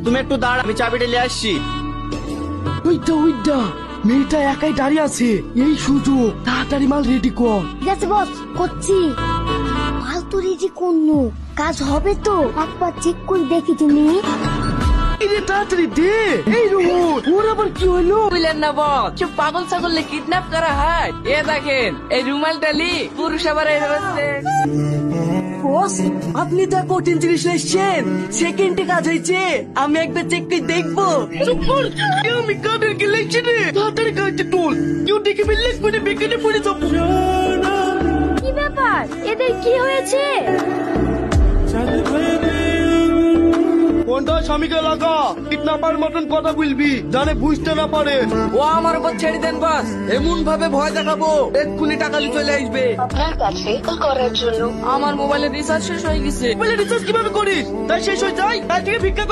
তুমি একটু দাঁড়া, আমি চাবিটা নিয়ে আসছি। ওইটা মেয়েটা একাই দাঁড়িয়ে আছে, এই সুযোগ, তাড়াতাড়ি মাল রেডি কর। ঠিক আছে বস, করছি। মাল তো রেডি করলো, কাজ হবে তো? একবার চেক করে দেখি তুমি। তাড়াতাড়ি দে। এই রোহন, ওর আবার কি হলো? বুঝলেন না বস, সব পাগল ছাগলে কিডন্যাপ করা হয়। এ দেখেন, এই রুমাল টালি পুরুষ আবার হচ্ছে। বস, আপনি তো কঠিন জিনিস এসছেন, সেকেন্ডে কাজ হয়েছে। আমি একবার চেক করে দেখবো। আমি কাদেরকে লেগছি রে, তাড়াতাড়ি কাজটা তোল। কেউ দেখে ফেললে করে বেকারে পড়ে যাবো। কি ব্যাপার, এদের কি হয়েছে? কোনটা স্বামীকে লাগা, কিডন্যাপার মতন কথা বলবি, জানে বুঝতে না পারে। ও আমার উপর ছেড়ে দেন বস, এমন ভাবে ভয় দেখাবো এক্ষুনি টাকা নিয়ে চলে আসবে। আপনার কাছে কল করার জন্য আমার মোবাইলের রিচার্জ শেষ হয়ে গেছে। রিচার্জ কিভাবে করিস? তাই শেষ হয়ে যায়, তাই থেকে ভিক্ষা